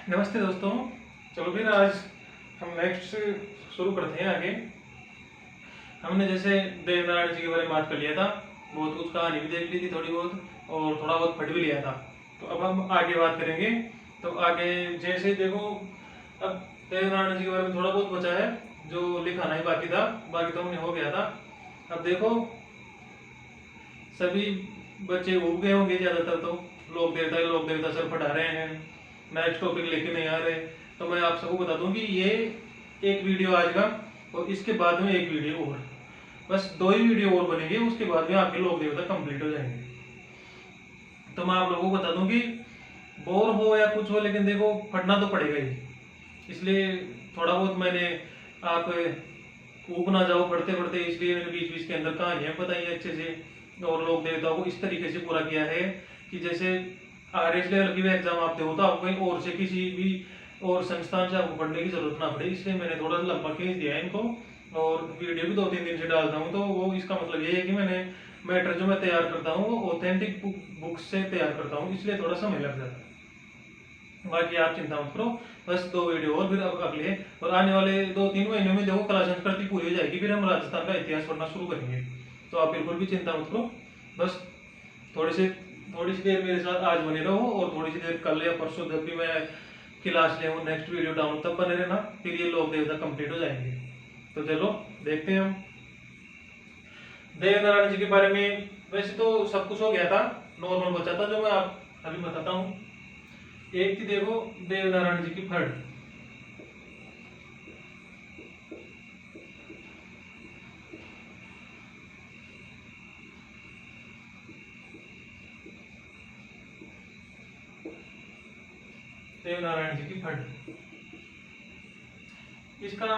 नमस्ते दोस्तों। चलो फिर आज हम नेक्स्ट शुरू करते हैं आगे। हमने जैसे देवनारायण जी के बारे में बात कर लिया था, बहुत कुछ कहानी भी देख ली थी थोड़ी बहुत, और थोड़ा बहुत पढ़ भी लिया था। तो अब हम आगे बात करेंगे। तो आगे जैसे देखो, अब देवनारायण जी के बारे में थोड़ा बहुत बचा है, जो लिखाना ही बाकी था, बाकी तो हमने हो गया था। अब देखो, सभी बच्चे उब गए होंगे ज्यादातर, तो लोक देवता सर पढ़ा रहे हैं, नेक्स्ट टॉपिक लेके नहीं आ रहे। तो मैं आप सबको बता दूं कि ये एक वीडियो आज का, और इसके बाद में एक वीडियो और, बस दो ही वीडियो और बनेंगे, उसके बाद में आपके लोक देवता कंप्लीट हो जाएंगे। तो मैं आप लोगों को बता दूं कि बोर हो या कुछ हो, लेकिन देखो पढ़ना तो पड़ेगा ही। इसलिए थोड़ा बहुत मैंने, आप ऊब ना जाओ पढ़ते पढ़ते, इसलिए मैंने बीच बीच के अंदर कहानियां बताई है अच्छे से, और लोक देवताओं को इस तरीके से पूरा किया है कि जैसे आरएस लेवल की भी एग्जाम आपते हो तो आपको कहीं और से किसी भी और संस्थान से आपको पढ़ने की जरूरत ना पड़े। इसलिए मैंने थोड़ा सा लंबा खींच दिया है इनको, और वीडियो भी 2-3 दिन से डालता हूँ। तो वो इसका मतलब ये है कि मैंने मैटर जो मैं तैयार करता हूँ वो ऑथेंटिक बुक से तैयार करता हूँ, इसलिए थोड़ा समय लग जाता है। बाकी आप चिंता मत करो, बस दो वीडियो और फिर अब अगले, और आने वाले 2-3 महीनों में देखो कला संस्कृति पूरी हो जाएगी, फिर हम राजस्थान का इतिहास पढ़ना शुरू करेंगे। तो आप बिल्कुल भी चिंता मत करो, बस थोड़ी सी देर मेरे साथ आज बने रहो, और थोड़ी सी देर कल या परसों जब भी मैं क्लास ले नेक्स्ट वीडियो डाउन, तब बने रहना, फिर ये लोक देवता कंप्लीट हो जाएंगे। तो चलो देखते हैं हम देवनारायण जी के बारे में। वैसे तो सब कुछ हो गया था, नॉर्मल बचा था जो मैं आप अभी बताता हूँ। एक थी देखो, देवनारायण जी की फड़। देवनारायण जी की फड़, इसका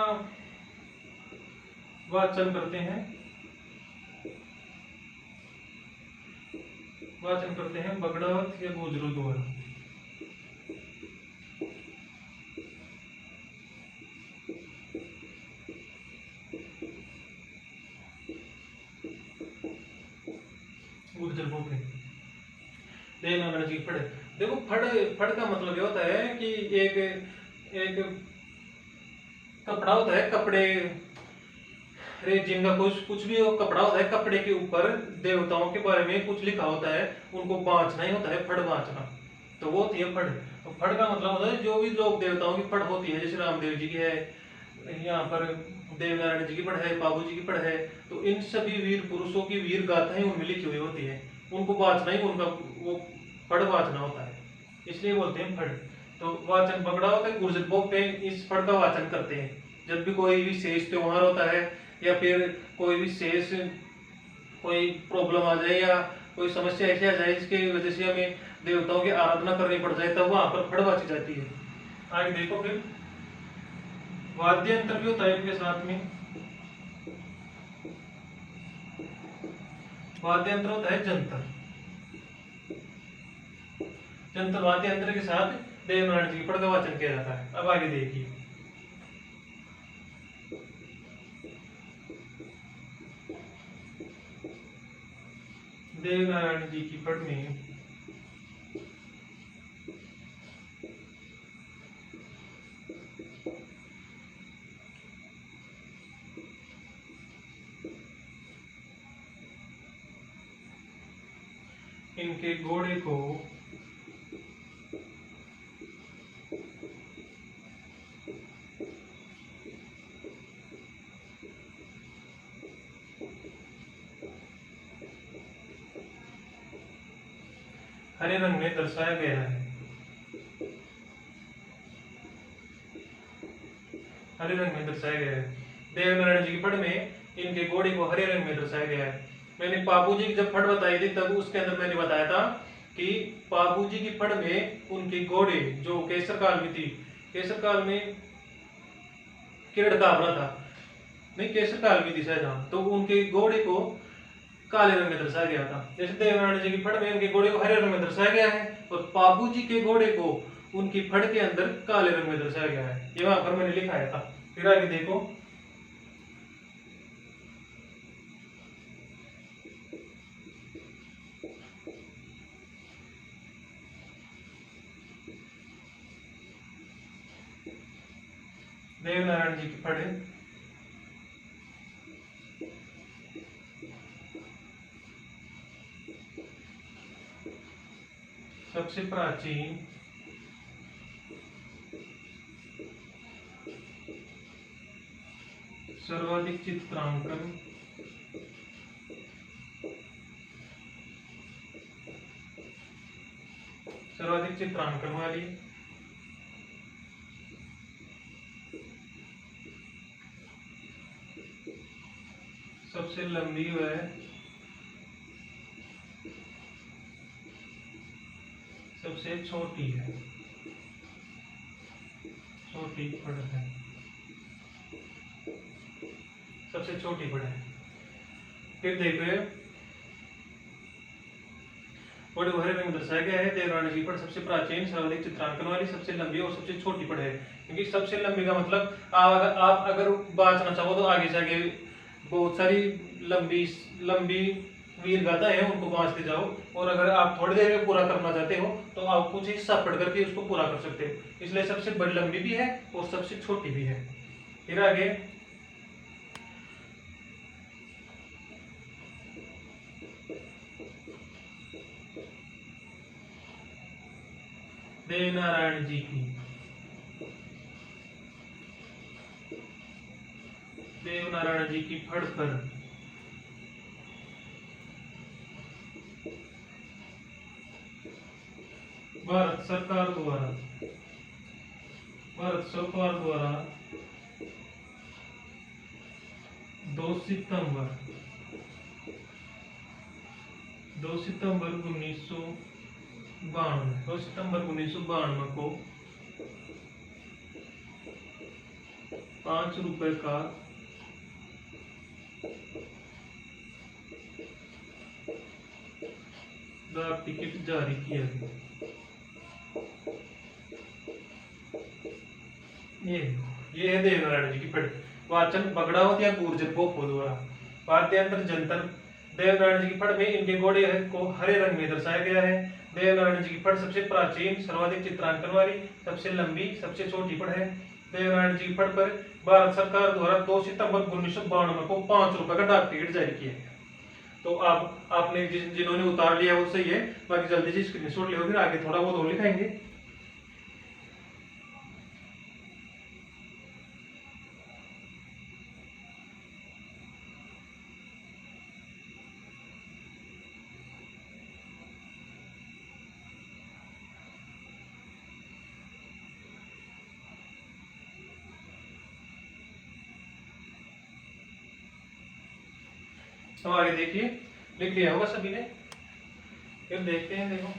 वाचन करते हैं, बगड़ावत या गुजरू द्वारा। गुर्जर बोलते हैं देवनारायण जी की फड़। देखो फड़, फड़ का मतलब ये होता है कि एक एक कपड़ा होता है, कपड़े, रेजिन का कुछ कुछ भी वो कपड़ा होता है, कपड़े के ऊपर देवताओं के बारे में कुछ लिखा होता है, उनको बांचना ही होता है फड़ बांचना। तो वो होती है फड़। तो फड़ का मतलब होता है जो भी लोग देवताओं की फड़ होती है, जैसे रामदेव जी की है, यहाँ पर देवनारायण जी की फड़ है, बाबू जी की फड़ है। तो इन सभी वीर पुरुषों की वीर गाथाएं उनमें लिखी हुई होती है, उनको बांचना ही उनका वो फड़ बांचना होता है, इसलिए बोलते हैं फड़। तो वाचन पकड़ा होता है, गुर्जर बोग पे इस फड़ का वाचन करते हैं जब भी कोई विशेष त्योहार होता है, या फिर कोई विशेष कोई प्रॉब्लम आ जाए, या कोई समस्या ऐसी आ जाए जिसकी वजह से हमें देवताओं की आराधना करनी पड़ जाए, तब वहां पर फड़ बाची जाती है। आगे देखो फिर, वाद्य यंत्र भी होता है इनके साथ में। वाद्य यंत्र होता है जंतर। जंतर वाद्य यंत्र के साथ देवनारायण जी की फड़ का वाचन किया जाता है। अब आगे देखिए, देवनारायण जी की फड़ में इनके घोड़े को हरे रंग में दर्शाया गया है। हरे रंग में दर्शाया गया है। देवनारायण जी की फड़ में इनके घोड़े को हरे रंग में दर्शाया गया है। मैंने बाबू जी की जब फड़ बताई थी तब उसके अंदर मैंने बताया था कि बाबू जी की फड़ में उनके घोड़े जो केसर काल में थी, केसर काल में किरण काबरा था, नहीं केसर काल में थी शायद, हाँ, तो उनके घोड़े को काले रंग में दर्शाया गया था। जैसे देवनारायण जी की फड़ में उनके घोड़े को हरे रंग में दर्शाया गया है, और बाबू जी के घोड़े को उनकी फड़ के अंदर काले रंग में दर्शाया गया है। ये वहां पर मैंने लिखाया था। फिर आगे देखो, देव नारायण जी की फड़ है। सबसे प्राचीन सर्वाधिक चित्रांकन वाली सबसे लंबी व सबसे छोटी है, छोटी फड़ है, सबसे छोटी फड़ है। फिर देखो बड़े भरे में दर्शाया गया है देवरानी की फड़ सबसे प्राचीन सर्वाधिक चित्रांकन वाली सबसे लंबी और सबसे छोटी फड़ है। क्योंकि सबसे लंबी का मतलब आप अगर बांचना चाहो तो आगे से आगे बहुत सारी लंबी लंबी वीर गाथा है उनको बांचते जाओ, और अगर आप थोड़ी देर में पूरा करना चाहते हो तो आप कुछ हिस्सा पढ़ करके उसको पूरा कर सकते हो। इसलिए सबसे बड़ी लंबी भी है और सबसे छोटी भी है। फिर आगे देव नारायण जी की, देव नारायण जी की फड़ पर भारत सरकार द्वारा 2 सितंबर 1992 को 5 रुपए का डाक टिकट जारी किया गया। ये है देवनारायण जी की फड़। वाचन बगड़ावत या गुर्जर गोपो द्वारा। वाद्यांतर जंतर देवनारायण जी की फड़ में इनके घोड़े को हरे रंग में दर्शाया गया है। देवनारायण जी की फड़ सबसे प्राचीन सर्वाधिक चित्रांकन वाली सबसे लंबी सबसे छोटी फड़ है। देवनारायण जी की फड़ पर भारत सरकार द्वारा 2 सितंबर 1992 को 5 रुपए का डाक टिकट जारी किया गया। तो आपने जिन्होंने उतार लिया वो सही है, बाकी जल्दी से स्क्रीनशॉट ले, फिर आगे थोड़ा बहुत और लिखाएंगे। तो आगे देखिए, लिख लिया होगा सभी ने, फिर देखते हैं। देखो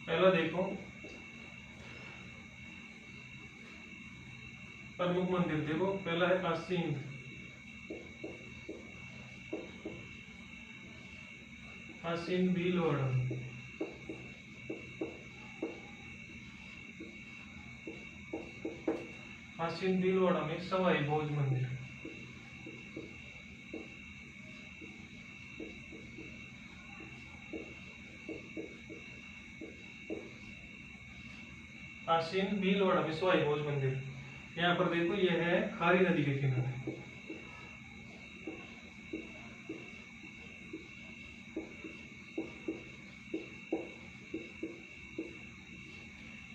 पहला देखो, प्रमुख मंदिर देखो, पहला है आसीन, आसीन भीलवाड़ा, आसीन भीलवाड़ा में सवाई भोज मंदिर, आसीन भीलवाड़ा में सवाई भोज मंदिर। यहाँ पर देखो, यह है खारी नदी के किनारे,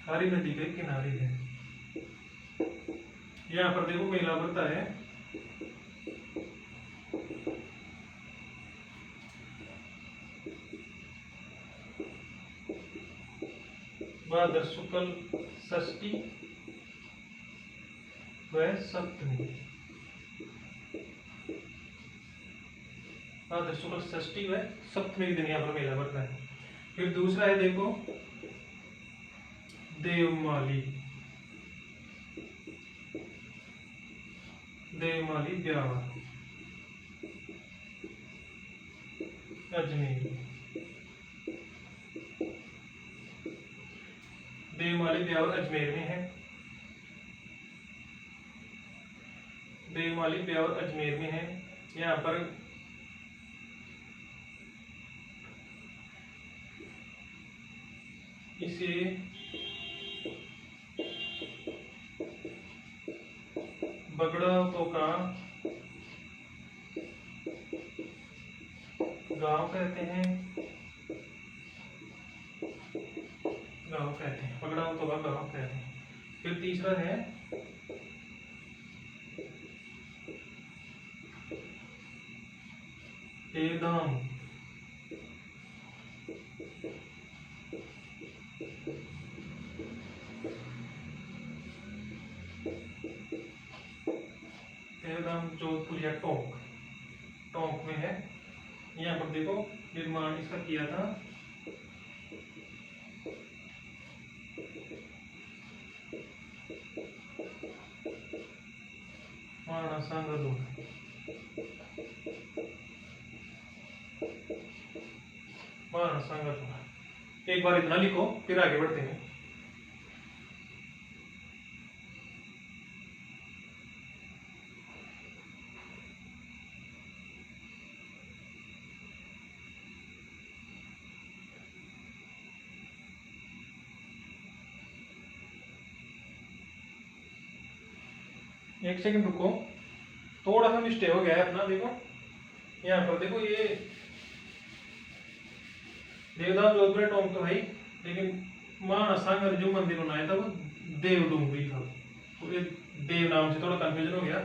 खारी नदी के किनारे है। यहाँ पर देखो मेला भरता है, भाद्र शुक्ल षष्ठी व सप्तमी, भाद्र शुक्ल षष्ठी व सप्तमी के दिन यहाँ पर मेला भरता है। फिर दूसरा है देखो देवमाली। देवमाली ब्यावर अजमेर। देवमाली ब्यावर अजमेर में है। देवमाली ब्यावर अजमेर में है। यहाँ पर इसे बगड़ौतों का गांव कहते हैं। गांव कहते हैं, बगड़ौतों का गांव कहते हैं। फिर तीसरा है देवदाम। देवदाम जोधपुर या टोंक, टोंक में है। यहाँ पर देखो निर्माण इसका किया था महाराणा सांगा द्वारा। महाराणा सांगा द्वारा। एक बार इतना लिखो फिर आगे बढ़ते हैं। एक सेकंड रुको, थोड़ा सा मिस्टेक हो गया है अपना। देखो यहाँ पर देखो ये देवदाम जोधपुर टोंक तो भाई, लेकिन महाराणा सांगा जो मंदिर बनाया था वो देव डूंगरी था। तो ये देव नाम से थोड़ा कंफ्यूजन हो गया।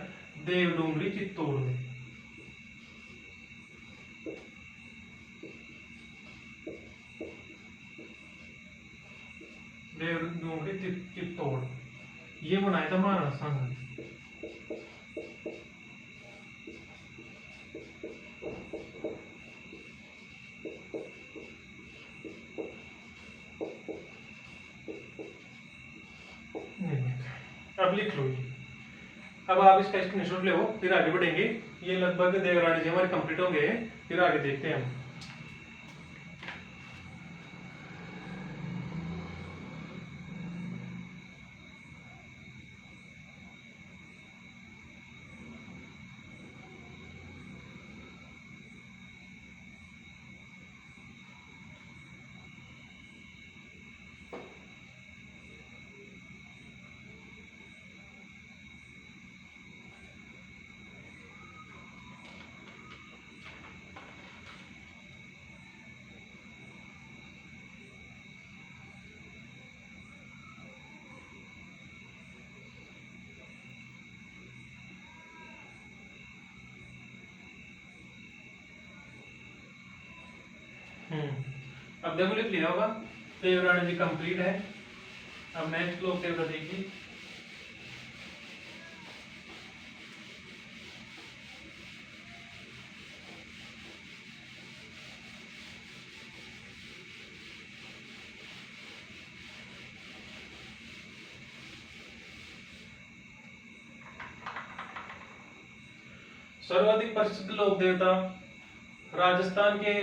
देव डूंगरी चित्तौड़ में। देव डूंगरी चित्तौड़ ये बनाया था महाराणा सांगा। अब लिख लो ये। अब आप इसका स्क्रीनशॉट ले फिर आगे बढ़ेंगे। ये लगभग देवरानी जी हमारे कंप्लीट हो गए हैं, फिर आगे देखते हैं हम। अब देखो लिख लिया होगा। देवरानी जी कंप्लीट है। अब नेक्स्ट लोग देवता देखिए। सर्वाधिक प्रसिद्ध लोक देवता राजस्थान के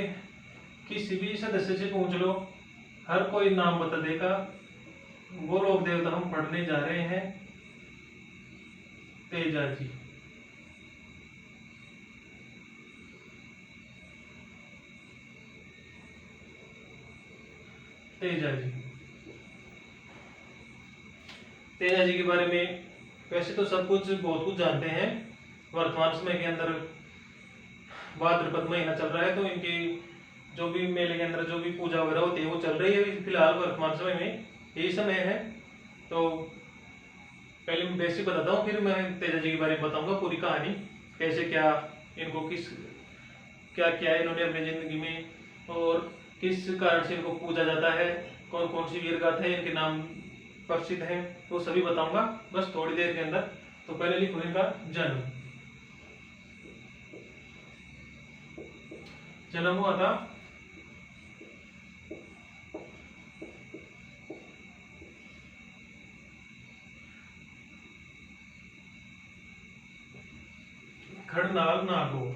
किसी भी सदस्य से पूछ लो, हर कोई नाम बता देगा। वो लोक देवता हम पढ़ने जा रहे हैं तेजा जी। तेजा जी, तेजा जी के बारे में वैसे तो सब कुछ बहुत कुछ जानते हैं। वर्तमान समय के अंदर भाद्रपद महीना चल रहा है, तो इनकी जो भी मेले के अंदर जो भी पूजा वगैरह होती है वो चल रही है फिलहाल वर्तमान समय में, यही समय है। तो पहले मैं बेसिक बताता हूँ, फिर मैं तेजा जी के बारे में बताऊंगा पूरी कहानी, कैसे क्या इनको किस क्या क्या है इन्होंने अपनी जिंदगी में, और किस कारण से इनको पूजा जाता है, कौन कौन सी वीर गाथाएं इनके नाम प्रसिद्ध हैं, तो सभी बताऊंगा बस थोड़ी देर के अंदर। तो पहले लिखो इनका जन्म। जन्म हुआ था नाल नागौर।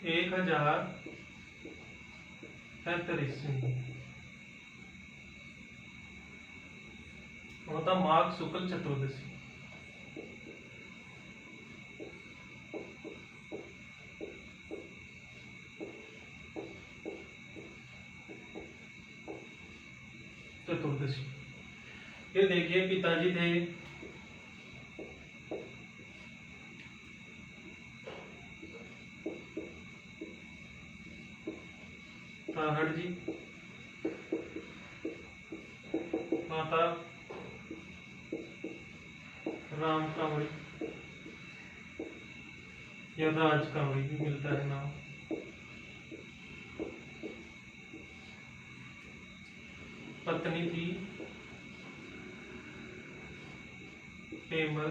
एक 1037 ईस्वी होता माघ शुक्ल चतुर्दशी। चतुर्दशी। फिर देखिए पिताजी थे ताहड़ जी, माता राम कांवड़ी या राज कांवड़ी भी मिलता है नाम। पत्नी थी पेमल,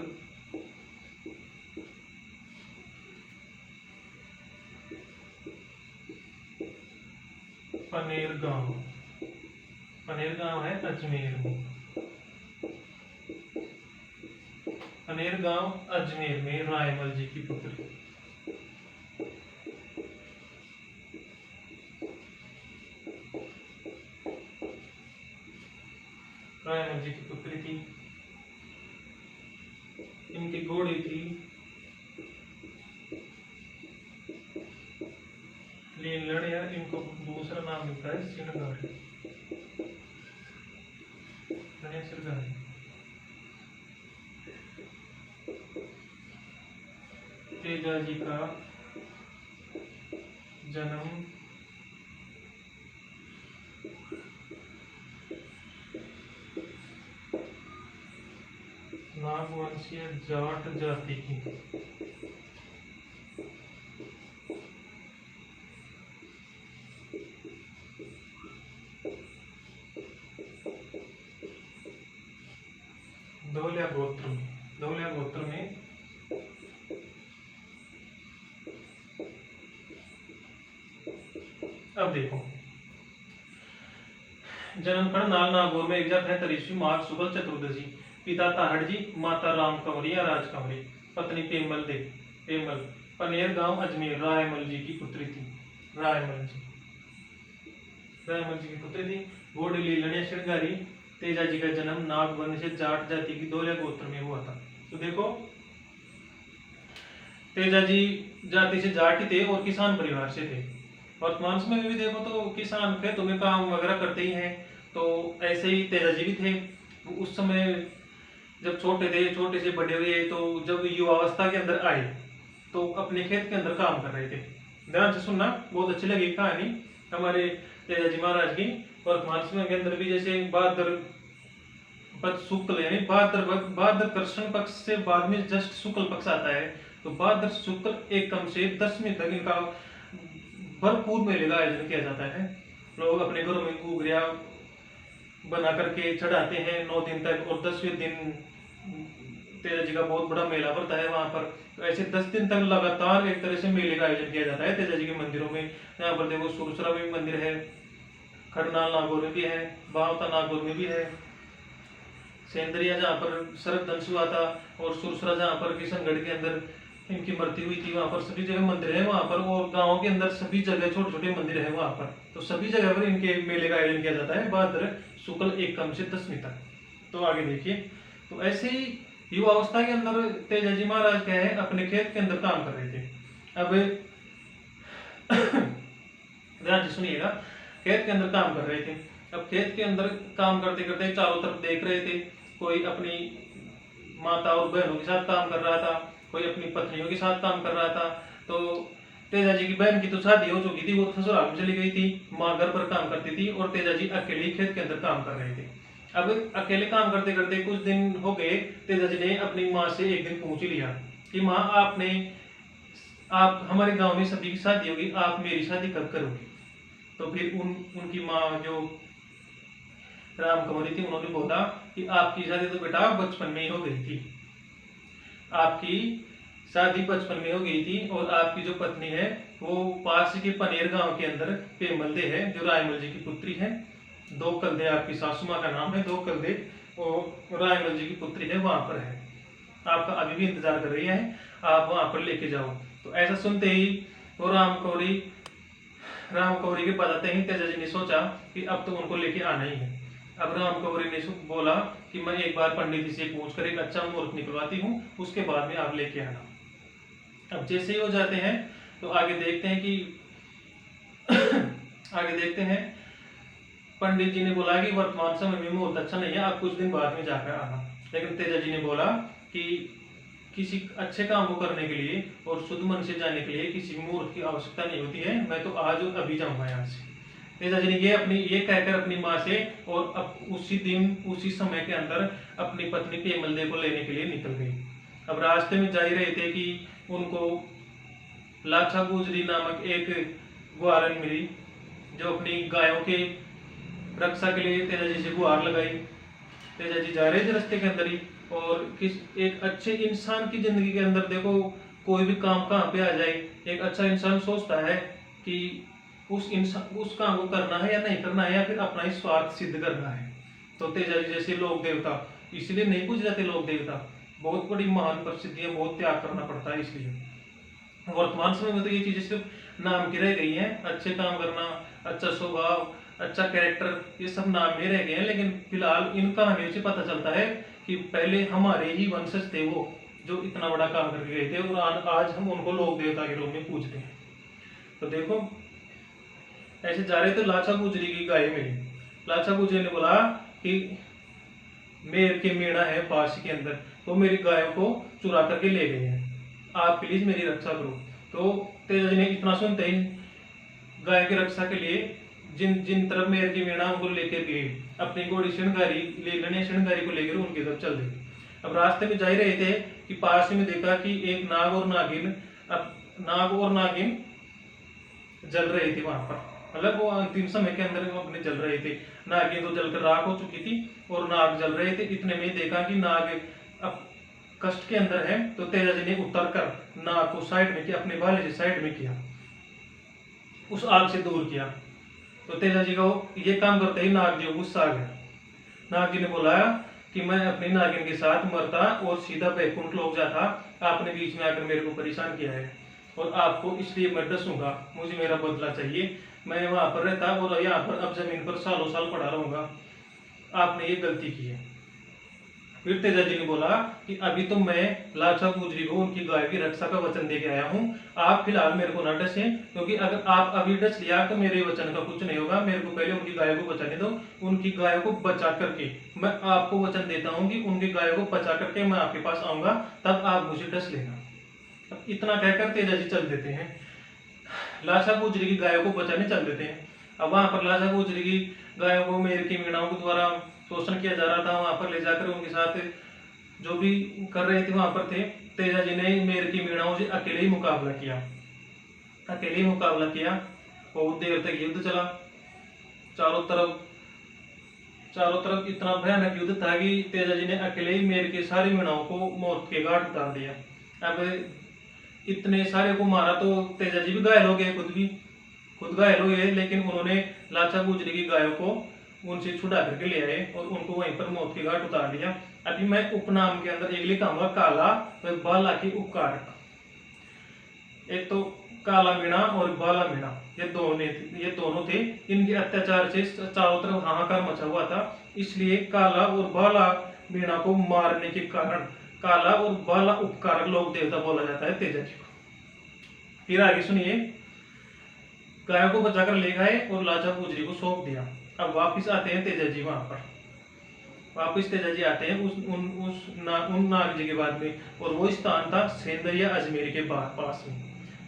पनेर गांव। पनेर गांव है अजमेर में। पनेर गांव अजमेर में रायमल जी की पुत्री। रायमल जी की पुत्री थी। इनकी घोड़ी थी लीलड़, या इनको दूसरा नाम मिलता है सिरगाड़ी। सिरगाड़ी। तेजा जी का जन्म नागवंशीय जाट जाति की धौलिया गोत्र में। धौलिया गोत्र में अब देखो जन्मखंड नाल नागौर में 1037 ईस्वी माघ शुक्ल चतुर्दशी। पिता ताहड़ जी, माता राम कंवरी या राज कंवरी, पत्नी पेमल दे पेमल, पनेर गांव अजमेर रायमल जी की पुत्री थी। रायमल जी की पुत्री थी। घोड़ी लीलड़िया श्रृंगारी। तेजा जी का जन्म नागवंश से जाट जाति की धौलिया गोत्र में हुआ था। तो देखो तेजा जी जाति से जाट ही थे और किसान परिवार से थे। वर्तमान समय में भी देखो तो किसान खेतों में काम वगैरह करते ही हैं। तो ऐसे ही तेजा जी भी थे। उस समय जब छोटे थे, छोटे से बड़े हुए, तो जब युवावस्था के अंदर आए तो अपने खेत के अंदर काम कर रहे थे। ध्यान से सुनना, बहुत अच्छी लगी कहानी हमारे तेजा जी महाराज की। वर्तमान समय के अंदर भी जैसे भाद्र पक्ष शुक्ल यानी भाद्र कृष्ण पक्ष से बाद में जस्ट शुक्ल पक्ष आता है, तो भाद्र शुक्ल एकम से दसवीं तक इनका भरपूर मेले का आयोजन किया जाता है। लोग अपने घरों में घूघरिया बना करके चढ़ाते हैं 9 दिन तक, और 10वें दिन तेजा जी का बहुत बड़ा मेला पड़ता है वहां पर। तो ऐसे 10 दिन तक लगातार एक तरह से मेले का आयोजन किया जाता है तेजा जी के मंदिरों में। यहाँ पर देखो सुरसरा में मंदिर है, खरनाल नागौर में भी है, बावता नागौर में भी है, सेंदरिया जहाँ पर सरदंश हुआ था, और सुरसरा जहाँ पर किशनगढ़ के अंदर इनकी मृत्यु हुई थी, वहां पर सभी जगह मंदिर है वहां पर, और गाँव के अंदर सभी जगह छोटे छोटे मंदिर है वहां पर। तो सभी जगह पर इनके मेले का आयोजन किया जाता है भाद्र शुक्ल एकम से 10वीं तक। तो आगे देखिए, तो ऐसे ही युवावस्था के अंदर तेजा जी महाराज क्या है अपने खेत के अंदर काम कर रहे थे। अब ध्यान से सुनिएगा, खेत के अंदर काम कर रहे थे। अब खेत के अंदर काम करते करते चारों तरफ देख रहे थे, कोई अपनी माता और बहनों के साथ काम कर रहा था, कोई अपनी पत्नियों के साथ काम कर रहा था। तो तेजा जी की बहन की तो शादी हो चुकी थी, वो ससुराल में चली गई थी, माँ घर पर काम करती थी, और तेजा जी अकेले खेत के अंदर काम कर रहे थे। अब अकेले काम करते करते कुछ दिन हो गए, तेजा जी ने अपनी माँ से एक दिन पूछ लिया कि माँ आप हमारे गांव में सभी की शादी होगी, आप मेरी शादी कब करोगी? तो फिर उनकी माँ जो राम कंवरी थी, उन्होंने बोला कि आपकी शादी तो बेटा बचपन में ही हो गई थी, आपकी शादी बचपन में हो गई थी, और आपकी जो पत्नी है वो पास के पनेर गांव के अंदर पेमल दे है, जो रायमल जी की पुत्री है। दो कलदे आपकी सासू माँ का नाम है, दो कलदे वो रायमल जी की पुत्री है, वहां पर है। आपका अभी भी इंतजार कर रही है, आप वहां पर लेके जाओ। तो ऐसा सुनते ही वो राम कौरी के बताते ही तेजा जी ने सोचा कि अब तो उनको लेके आना ही है। अब राम कौरी ने बोला कि मैं एक बार पंडित जी से पूछ कर एक अच्छा मुहूर्त निकलवाती हूँ, उसके बाद में आप लेके आना। अब जैसे ही वो जाते हैं तो आगे देखते हैं कि आगे देखते हैं पंडित जी ने बोला कि वर्तमान समय में मुहूर्त अच्छा नहीं है, आप कुछ दिन बाद में जाकर आना। लेकिन तेजा जी ने बोला कि किसी अच्छे काम को करने के लिए और शुद्ध मन से जाने के लिए किसी मुहूर्त की आवश्यकता नहीं होती है, मैं तो आज और अभी जाऊंगा यहाँ से। तेजा जी ने ये कहकर अपनी माँ से और उसी दिन उसी समय के अंदर अपनी पत्नी पेमल देव को लेने के लिए निकल गई। अब रास्ते में जा ही रहे थे कि उनको लाछा गुजरी नामक एक ग्वालन मिली, जो अपनी गायों के रक्षा के लिए तेजा जी से गुहार लगाई। तेजा जी जा रहे थे रास्ते के अंदर ही, और एक अच्छे इंसान की जिंदगी के अंदर देखो कोई भी काम कहाँ पे आ जाए, एक अच्छा इंसान सोचता है कि उस काम को करना है या नहीं करना है, या फिर अपना ही स्वार्थ सिद्ध करना है। तो तेजा जी जैसे लोक देवता, इसलिए नहीं पूछ जाते लोक देवता, बहुत बड़ी महान परिस्थिति है, बहुत त्याग करना पड़ता है। इसलिए वर्तमान समय में तो ये चीजें सिर्फ नाम की रह गई हैं, अच्छे काम करना, अच्छा स्वभाव, अच्छा कैरेक्टर, ये सब नाम में रह गए हैं। लेकिन फिलहाल इन कहानियों से पता चलता है कि पहले हमारे ही वंशज थे वो, जो इतना बड़ा काम करके गए थे, और आज हम उनको लोक देवता के रूप में पूजते हैं। तो देखो ऐसे जा रहे थे, लाछा गुजरी की गाय मिली। लाछा गुजरी ने बोला कि मेर के मेढ़ा है पास के अंदर, तो मेरी गायों को चुरा करके ले गए हैं, आप प्लीज मेरी रक्षा करो। तो तेजा जी ने इतना सुनते ही गाय की रक्षा के लिए जिन तरफ मेर की मेढ़ा उनको लेकर गए, अपनी घोड़ी शृंगारी को लेकर उनकी तरफ चल दिए। अब रास्ते में जा ही रहे थे कि पास में देखा कि एक नाग और नागिन जल रही थी वहां पर, मतलब वो अंतिम समय के अंदर वो अपने जल रहे थे। नागिन तो जलकर राख हो चुकी थी और नाग जल रहे थे। इतने में देखा कि नाग अब कष्ट के अंदर है, तो तेजा जी ने उतर कर नाग को साइड में किया, अपने भाले से साइड में किया, उस आग से दूर किया। तो तेजा जी को ये काम करते ही नाग जी को गुस्सा आ गया। नाग जी ने बोला कि मैं अपनी नागिन के साथ मरता और सीधा बैकुंठ लोक जाता, आपने बीच में आकर मेरे को परेशान किया है, और आपको इसलिए मैं डसूंगा, मुझे मेरा बदला चाहिए। मैं वहां पर रहता और यहाँ पर अब जमीन पर सालों साल पड़ा रहूंगा, आपने ये गलती की है। फिर तेजा जी ने बोला कि अभी तो मैं लाछा गुजरी को उनकी गाय की रक्षा का वचन दे के आया हूँ, आप फिलहाल मेरे को ना डसे, क्योंकि अगर आप अभी डस लिया तो मेरे वचन का कुछ नहीं होगा। मेरे को पहले उनकी गाय को बचाने दो, उनकी गाय को बचा करके मैं आपको वचन देता हूँ कि उनकी गाय को बचा करके मैं आपके पास आऊंगा, तब आप मुझे डस लेना। इतना कहकर तेजा जी चल देते हैं, लाछा गुजरी की गायों को बचाने चल देते हैं। अब वहां पर लाछा गुजरी की गायों को मेर की मीणाओं के द्वारा शोषण किया जा रहा था, वहां पर ले जाकर उनके साथ जो भी कर रहे थे वहां पर थे। तेजा जी ने मेर की मीणाओं से अकेले ही मुकाबला किया, बहुत देर तक युद्ध चला। चारों तरफ इतना भयानक युद्ध था कि तेजा जी ने अकेले ही मेर के सारी मीणाओं को मौत के घाट उतार दिया। अब इतने सारे को मारा तो तेजा जी भी घायल हो गए, खुद घायल हो गए, लेकिन उन्होंने लाछा गुजरी की गायों को उनसे छुड़ा करके ले आए और उनको वहीं पर मौत के घाट उतार दिया। अभी मैं उपनाम के अंदर एक लिखाऊंगा काला व बाला की उपकारक। एक तो काला मीणा और बाला मीणा, ये दोनों थे। इनके अत्याचार से चारों तरफ हाहाकार मचा हुआ था, इसलिए काला और बाला मीणा को मारने के कारण काला और बाला उपकारक लोक देवता बोला जाता है तेजा जी को। फिर आगे सुनिए, गायों को बचाकर ले गए और लाछा गुजरी को सौंप दिया। अब वापिस आते हैं तेजा जी, वहां पर वापिस तेजा जी आते हैं उन नाग जी के बाद में, और वो स्थान था सेंदरिया अजमेर के पास में।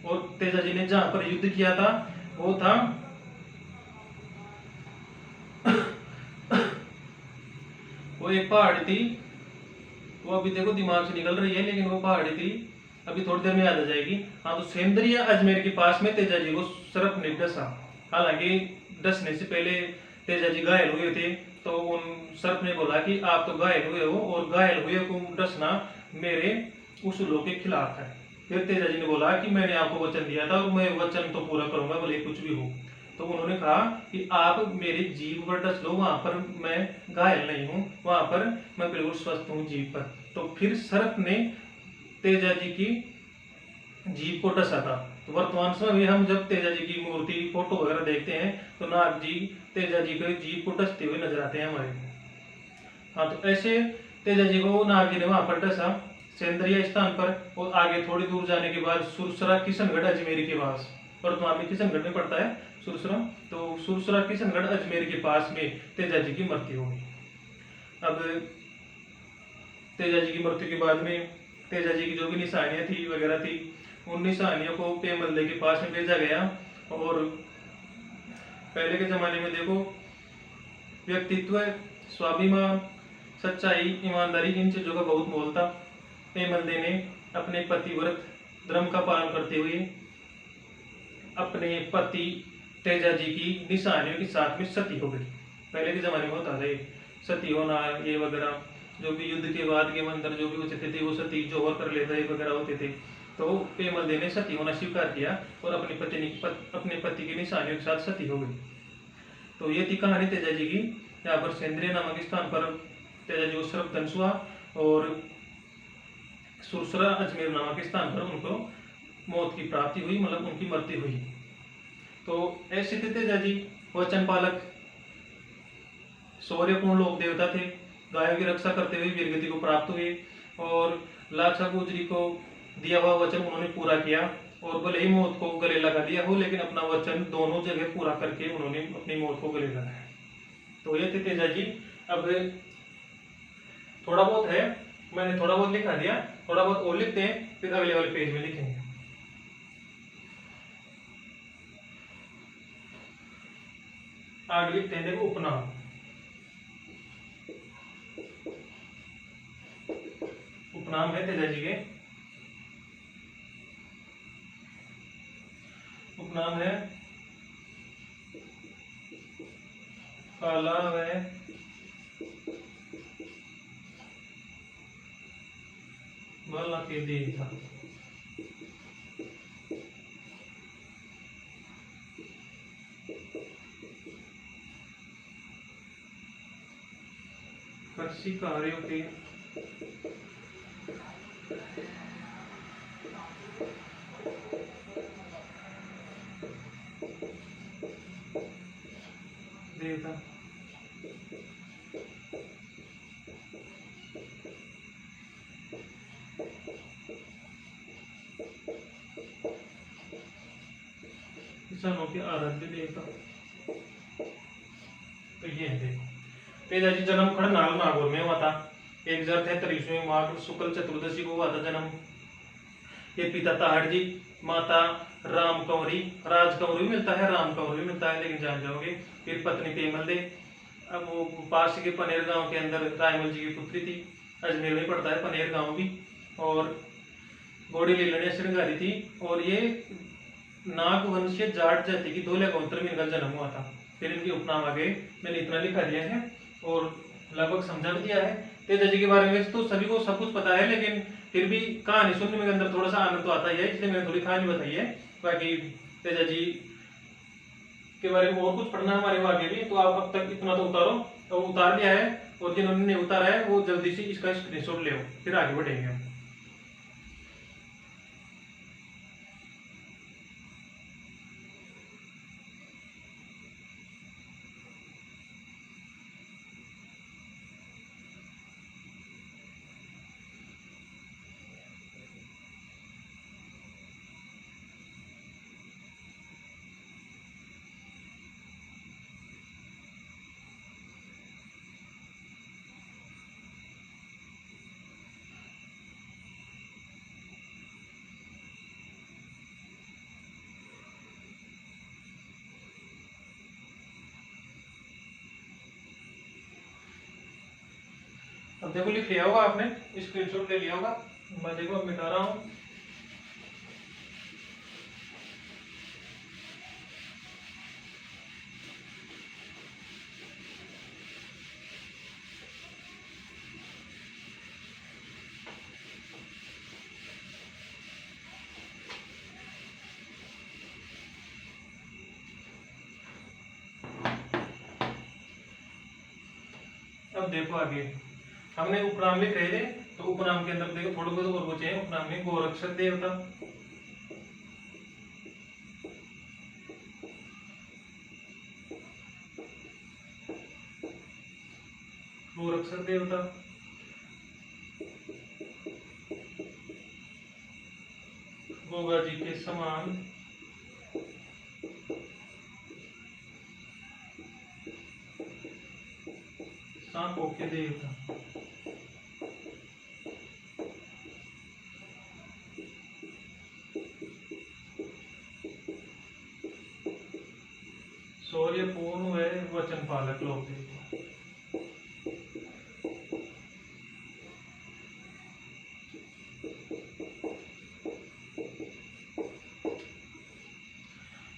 और तेजा जी ने जहां पर युद्ध किया था वो था वो एक पहाड़ी थी, वो अभी देखो दिमाग से निकल रही है, लेकिन वो पहाड़ी थी, अभी थोड़ी देर में याद आ जाएगी। हाँ, तो सेंदरिया अजमेर के पास में तेजा जी को सर्प ने डसा। हालांकि डसने से पहले तेजा जी घायल हुए थे, तो उन सर्प ने बोला कि आप तो घायल हुए हो और घायल हुए को डसना मेरे उसूलों के खिलाफ है। फिर तेजा जी ने बोला कि मैंने आपको वचन दिया था और मैं वचन तो पूरा करूंगा, भले कुछ भी हो। तो उन्होंने कहा कि आप मेरी जीभ पर डस लो, वहां पर मैं घायल नहीं हूँ, वहां पर मैं बिल्कुल स्वस्थ हूँ जीभ पर। तो फिर सर्प ने तेजा जी की जीभ को डसा था। तो वर्तमान समय में हम जब तेजा जी की मूर्ति फोटो वगैरह देखते हैं तो नाग जी तेजा जी के जीभ को डसते हुए नजर आते हैं हमारे। हाँ, तो ऐसे तेजा जी को नाग जी ने वहां पर डसा सेंद्रिय स्थान पर, और आगे थोड़ी दूर जाने के बाद सुरसरा किशनगढ़ अजमेर के पास, वर्तमान में किशनगढ़ में पड़ता है सुरसरा, तो सुरसरा किशनगढ़ अजमेर के पास में तेजा जी की मृत्यु हुई। अब तेजा जी की मृत्यु के बाद में तेजा जी की जो भी निशानियां थी वगैरह थी, उन निशानियों को पेमल्दे के पास में भेजा गया। और पहले के जमाने में देखो, व्यक्तित्व, स्वाभिमान, सच्चाई, ईमानदारी, इन चीजों का बहुत मोल था। पेमल्दे ने अपने पतिव्रत धर्म का पालन करते हुए अपने पति तेजा जी की निशानियों के साथ में सती हो गई। पहले के जमाने में होता था ये सती होना, ये वगैरह, जो भी युद्ध के बाद के मंत्र जो भी होते थे वो सती जोहर कर लेते वगैरह होते थे। तो पेमल्दे ने सती होना स्वीकार किया और अपने पति की निशानियों के साथ सती हो गई। तो ये थी कहानी तेजा जी की। यहाँ पर सेंद्रिय नामक स्थान पर तेजा जी को सर्पदंश हुआ और सुरसरा अजमेर नामक स्थान पर उनको मौत की प्राप्ति हुई, मतलब उनकी मृत्यु हुई। तो ऐसे थे तेजा जी, वचन पालक, शौर्यपूर्ण लोक देवता थे, गायों की रक्षा करते हुए वीरगति को प्राप्त हुए और लाक्षा गुजरी को दिया हुआ वचन उन्होंने पूरा किया। और भले ही मौत को गले लगा दिया हो, लेकिन अपना वचन दोनों जगह पूरा करके उन्होंने अपनी मौत को गले लगाया। तो ये थे तेजा जी। अब थोड़ा बहुत है, मैंने थोड़ा बहुत लिखा दिया, थोड़ा बहुत और लिखते हैं, फिर अगले वाले पेज में लिखेंगे। आगे लिखते हैं, देखो, उपनाम। उपनाम है तेजा जी के, उपनाम है काला व भला के देवता। कृषि कार्यों के देवता। किसानों के आराध्य देवता। तो ये है, देखो, तेजा जी जन्म खड़नाल नागौर में हुआ था। 1033 माघ शुक्ल चतुर्दशी को हुआ था जन्म। ये पिता ताहड़ जी, माता राम कंवरी, राज कंवरी मिलता है, राम कंवरी मिलता है, लेकिन जान जाओगे। फिर पत्नी पेमल्दे। अब वो पास के पनेर गांव के अंदर रायमल जी की पुत्री थी, अजमेर में पड़ता है पनेर गांव भी। और घोड़ी लीलड़ियां श्रृंगारी थी। और ये नाग वंशीय जाट जाति की 2 गोत्र में इनका जन्म हुआ था। फिर इनके उपनाम आ गए, मैंने इतना लिखा दिया है और लगभग समझा भी दिया है। तेजा जी के बारे में तो सभी को सब कुछ पता है, लेकिन फिर भी कहानी सुनने में अंदर थोड़ा सा आनंद तो आता ही है, इसलिए मैंने थोड़ी कहानी बताई है। बाकी तेजा जी के बारे में और कुछ पढ़ना है हमारे आगे भी, तो आप अब तक इतना तो उतारो, तो उतार लिया है, और जिन्होंने नहीं उतारा है वो जल्दी से इसका स्क्रीनशॉट ले, फिर आगे बढ़ेंगे हम। अब देखो, लिख लिया होगा आपने, स्क्रीनशॉट ले लिया होगा। मैं देखो अब मिटा रहा हूँ। अब देखो आगे, हमने उपनाम लिख रहे थे, तो उपनाम के अंदर देखो थोड़े बहुत और बचे हैं उपनाम में। गोरक्षक देवता, गोरक्षक देवता, गोगा जी के समान सांपों के देवता, शौर्य पूर्ण व वचन पालक लोक देवता।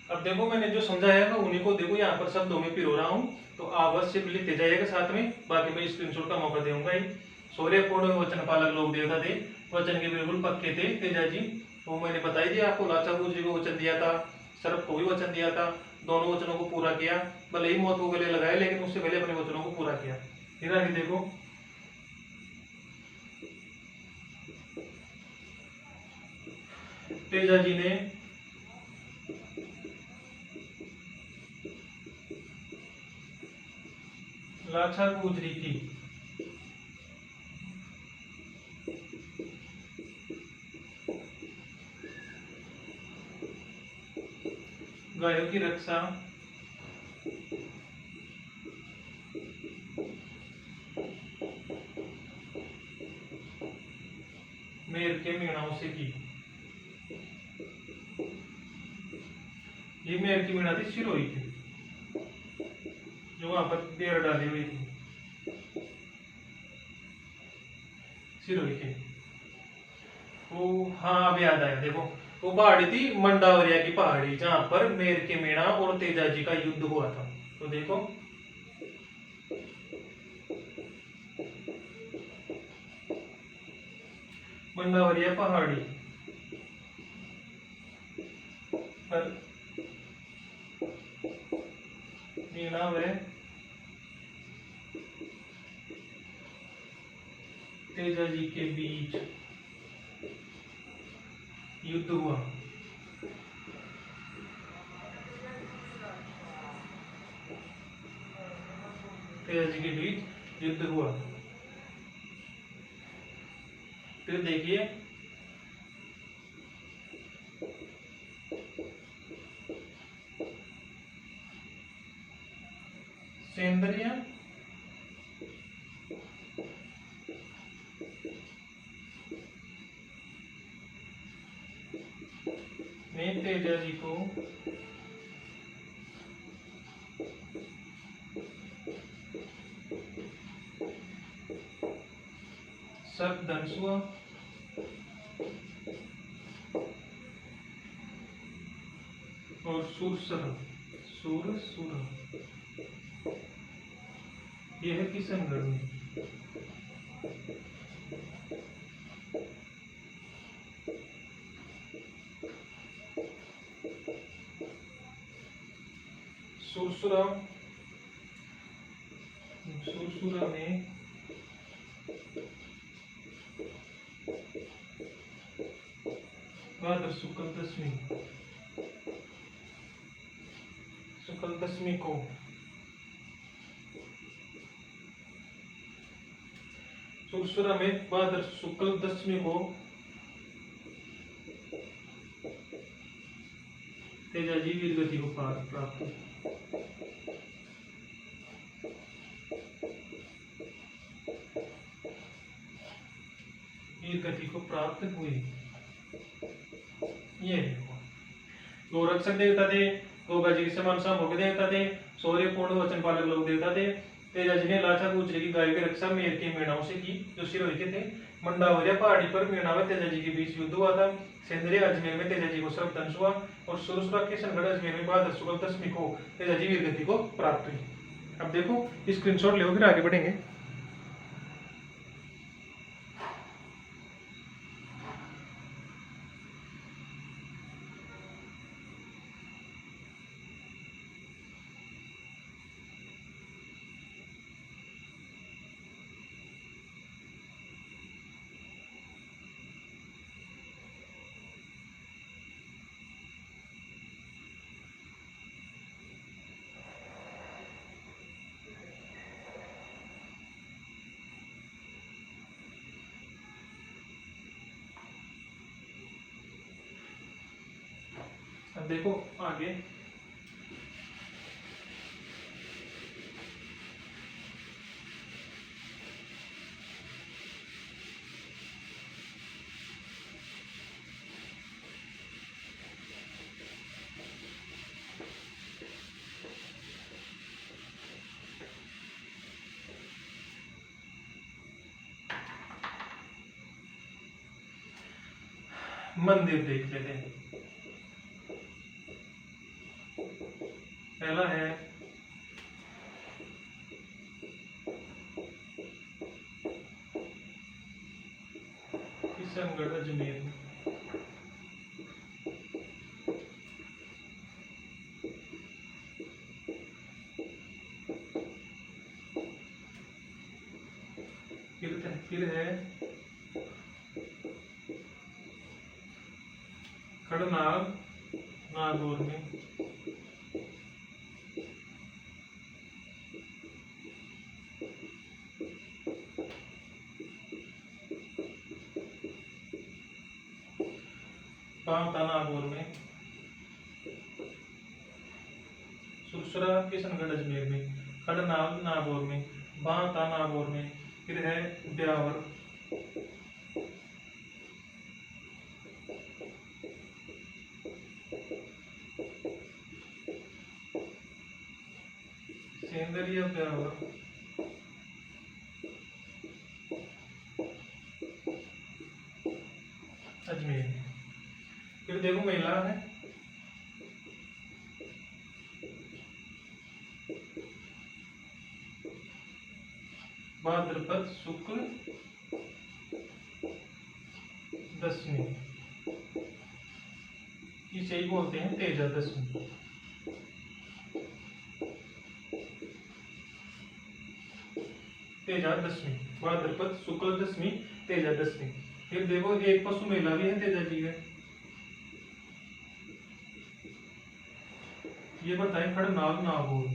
अब देखो मैंने जो समझाया है उन्हीं को देखो यहाँ पर शब्दों में पिरो रहा हूँ, तो अवश्य लिखते जाइएगा साथ में, बाकी मैं स्क्रीनशॉट का मौका दूंगा ही। शौर्य पूर्ण वचन पालक लोक देवता थे, वचन के बिल्कुल पक्के थे तेजा जी। वो मैंने बताई दिया आपको, लाचा जी को वचन दिया था, सर्प को भी वचन दिया था, दोनों वचनों को पूरा किया, भले ही मौत को गले लगाए लेकिन उससे पहले अपने वचनों को पूरा किया। फिर आगे देखो, तेजा जी ने लाचा गुजरी की गायों की रक्षा मेर के मीणाओं से की। ये मेर की मीणा थी सिरोही की, जो वहां पर डेर डाली हुई थी सिरोही की। वो हाँ अब याद आया, देखो वो पहाड़ी थी मंडावरिया की पहाड़ी, जहां पर मेर के मीणा और तेजा जी का युद्ध हुआ था। तो देखो मंडावरिया पहाड़ी पर मीणा व तेजा जी के बीच युद्ध हुआ। तेजा जी के बीच युद्ध हुआ। फिर देखिए सेंद्रिया ने तेजा जी को सर्पदंश हुआ और सुरसुर यह किशनगढ़ में। सुरसुरा सुरसुरा में भाद्र शुक्ल दशमी को सुरसुरा में भाद्र शुक्ल दशमी को तेजा जी वीर गति को प्राप्त हुई। वीर गति को प्राप्त हुई। ये देखो गोरक्षक देवता थे, गोगा जी के समान सांभोग देवता थे, शौर्य पूर्ण वचन पालक लोक देवता थे। तेजा जी ने लाचा गुजरी की गाय की रक्षा मेर के मीणाओं से की, जो सिरोही के थे। मंडावरिया पहाड़ी पर मीणा व तेजा जी के बीच युद्ध हुआ था। सेंद्रिय अजमेर में तेजा जी को सर्पदंश हुआ और सुरसुरा के किशनगढ़ अजमेर में भाद्र शुक्ल दशमी को तेजा जी वीर गति को प्राप्त हुई। अब देखो स्क्रीनशॉट ले, फिर आगे बढ़ेंगे। अब देखो आगे, मंदिर देख लेते हैं। पहला है किशनगढ़ अजमेर में। फिर है खड़नाग नागौर में। पांवटा नागौर में। सुरसरा किशनगढ़ अजमेर में। खड़नाग नागौर में। बांता नागौर में। फिर है ब्यावर। सेंदरिया ब्यावर। अजमेर। फिर देखो महिला है भाद्रपद शुक्ल दशमी, इसे ही बोलते हैं तेजा दशमी। तेजा दशमी, भाद्रपद शुक्ल दशमी, तेजा दशमी। फिर देखो एक पशु मेला भी है तेजा जी है, ये बताए खड़नाग नागौर।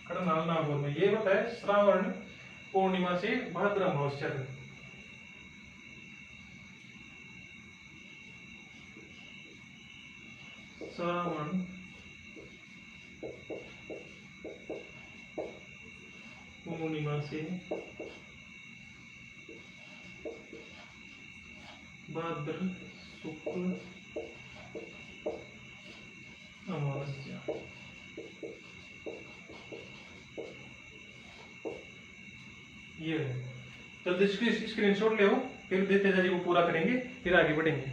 खड़नाग नागौर में ये बताए श्रावण पूर्णिमा से भाद्र अमावस्या तक। श्रावण पूर्णिमा से भाद्र शुक्ल अमावस्या। ये है, जल्दी स्क्रीनशॉट ले, फिर तेजा जी को पूरा करेंगे, फिर आगे बढ़ेंगे।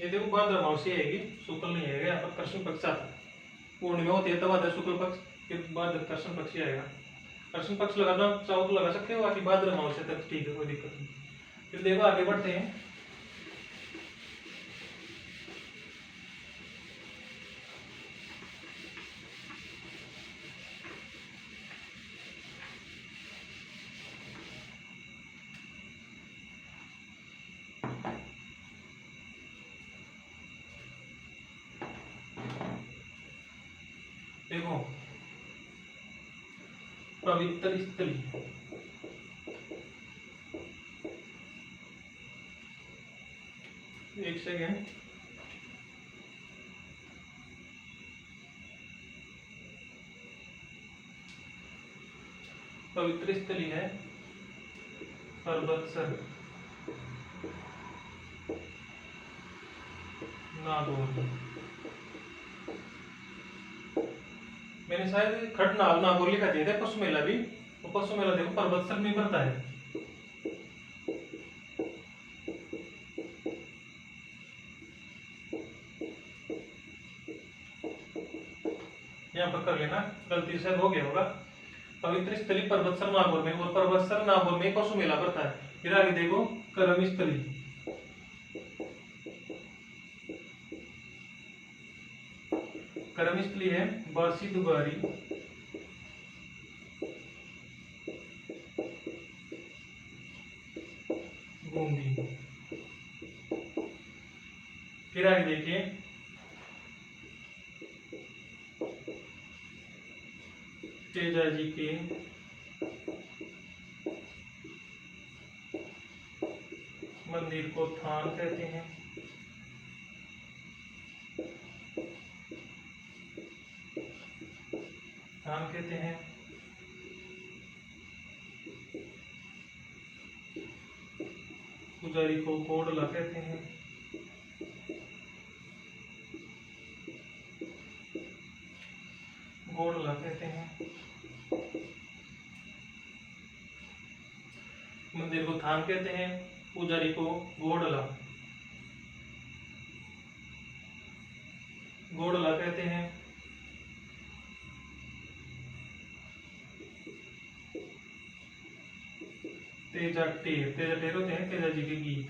ये देखो भाद्र अमावस्या आएगी, शुक्ल नहीं आएगा, यहाँ पर कृष्ण पक्ष आता है। पूर्णिमा होती है तब आता है शुक्ल पक्ष, फिर भाद्र कृष्ण पक्ष ही आएगा। कृष्ण पक्ष लगाना चाहो तो लगा सकते हो, बाकी भाद्र अमावस्या तक ठीक है, कोई दिक्कत नहीं। फिर देखो आगे बढ़ते हैं। देखो पवित्र स्थली, एक सेकेंड, पवित्र स्थली है पर्वतसर नागौर। मैंने शायद खड़नाग नागौर लिखा दिया था, पशु मेला भी, वो पशु मेला देखो पर्वतसर में बनता है। यहाँ पर कर लेना, गलती से हो गया होगा। पवित्र स्थली पर्वतसर नागौर में, और पर्वतसर नागौर में पशु मेला पड़ता है। फिर आगे देखो कर्म स्थली, कर्म स्थली है बासी दुबारी बूंदी। फिर आगे देखिए तेजा जी के मंदिर को थान कहते हैं। थान कहते हैं। पुजारी को कोडला कहते हैं। गोडला कहते हैं। मंदिर को थान कहते हैं, पुजारी को गोडला गोडला कहते हैं। तेजा टेर होते हैं तेजा जी के गीत।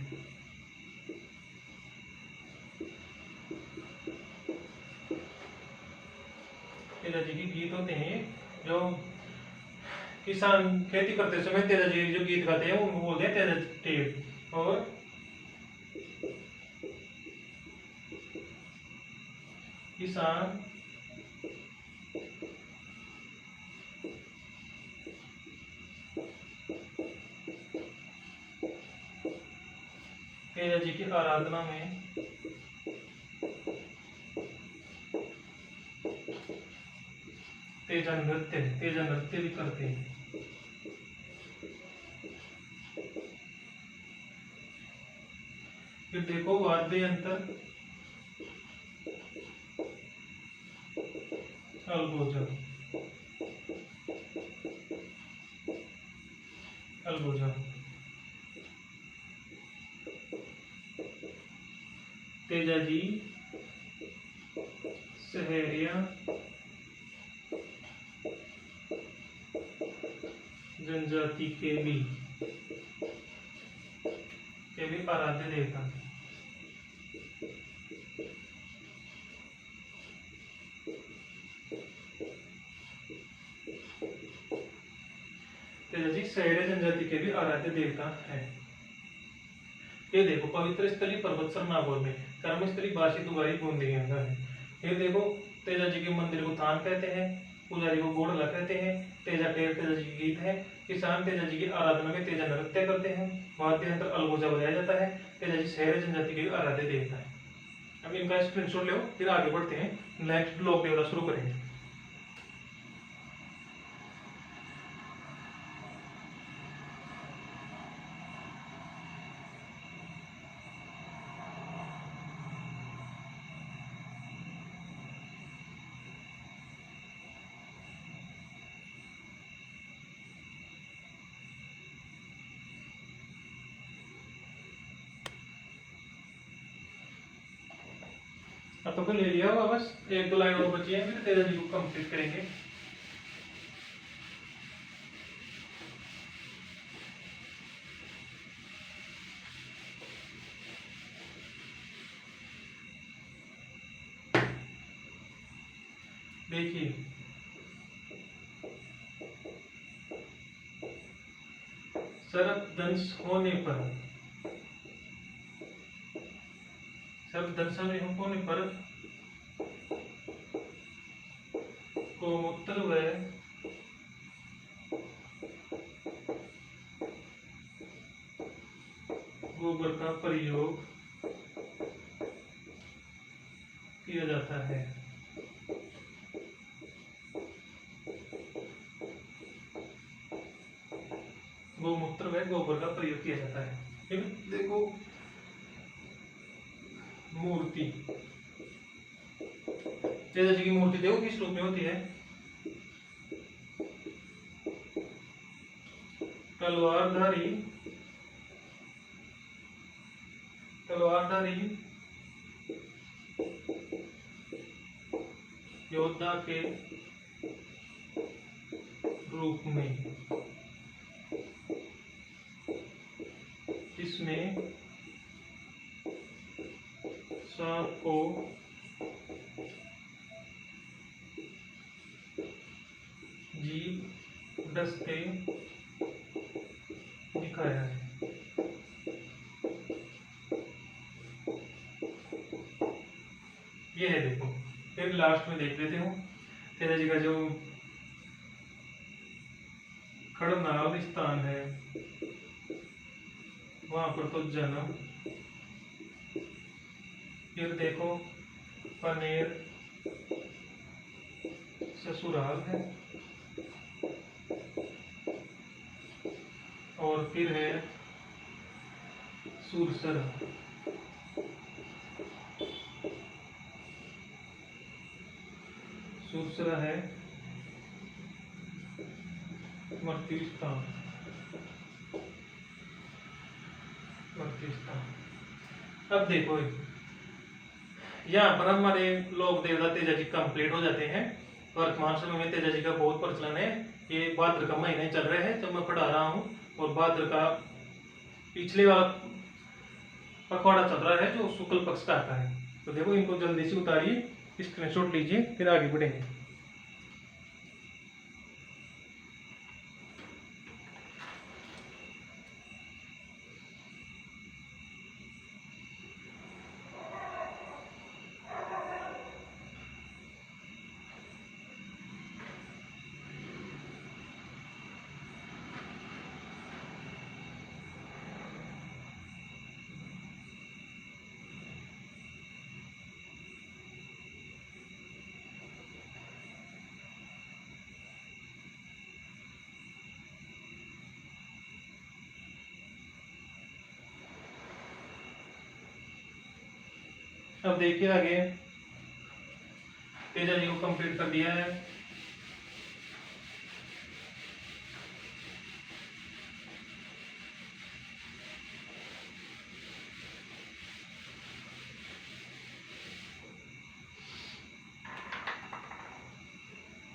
तेजा जी के गीत होते हैं जो किसान खेती करते समय तेजा जी जो गीत गाते हैं वो बोलते हैं तेजा टेर। और किसान तेजा जी की आराधना में तेजा नृत्य भी करते हैं। फिर देखो वाद्य यंत्र अलगोजा, अलगोजा। तेजा जी सहरिया जनजाति के भी आराध्य देवता। तेजा जी सहरिया जनजाति के भी आराध्य देवता है। ये देखो पवित्र स्थली पर्वतसर नागौर में, कर्म स्थली बासी दुबारी बूंदी के अंदर है। ये देखो तेजा जी के मंदिर को थान कहते हैं, पुजारी को गोडला कहते हैं। तेजा टेर तेजा जी के गीत है। किसान तेजा जी की आराधना में तेजा नृत्य करते हैं। वाद्य यंत्र अलगोजा बजाया जाता है। तेजा जी सहरिया जनजाति के आराध्य देवता है। अब इनका स्क्रीनशॉट लो, फिर आगे बढ़ते हैं, नेक्स्ट लोक देवता शुरू करेंगे। अब तो ले लिया होगा, बस एक दो लाइन और बची है, फिर तेजा जी को कंप्लीट करेंगे। देखिए सर्पदंश होने पर, सर्पदंश होने पर गोमूत्र व गोबर का प्रयोग किया जाता है। गोमूत्र व गोबर का प्रयोग किया जाता है। फिर देखो मूर्ति, तेजा जी की मूर्ति देखो किस रूप में होती है। तलवारधारी योद्धा के रूप में, इसमें सांप को जीभ डसते दिखाया है। ये है देखो। फिर लास्ट में देख लेते हो तेजा जी का जो खड़नाल स्थान है वहां पर तो जन्म, फिर देखो पनेर ससुराल है, और फिर है सुरसरा। सुरसरा है मृत्यु स्थान, मृत्यु स्थान। अब देखो यहाँ पर हमारे लोक देवता तेजा जी कंप्लीट हो जाते हैं। वर्तमान समय में तेजा जी का बहुत प्रचलन है। ये भाद्र का महीने चल रहे हैं जब मैं पढ़ा रहा हूँ, और भाद्र का पिछले वाला पखवाड़ा चल रहा है जो शुक्ल पक्ष का आता है। तो देखो इनको जल्दी से उतारिए, स्क्रीनशॉट लीजिए, फिर आगे बढ़ेंगे। अब देखिए आगे तेजा जी को कंप्लीट कर दिया है।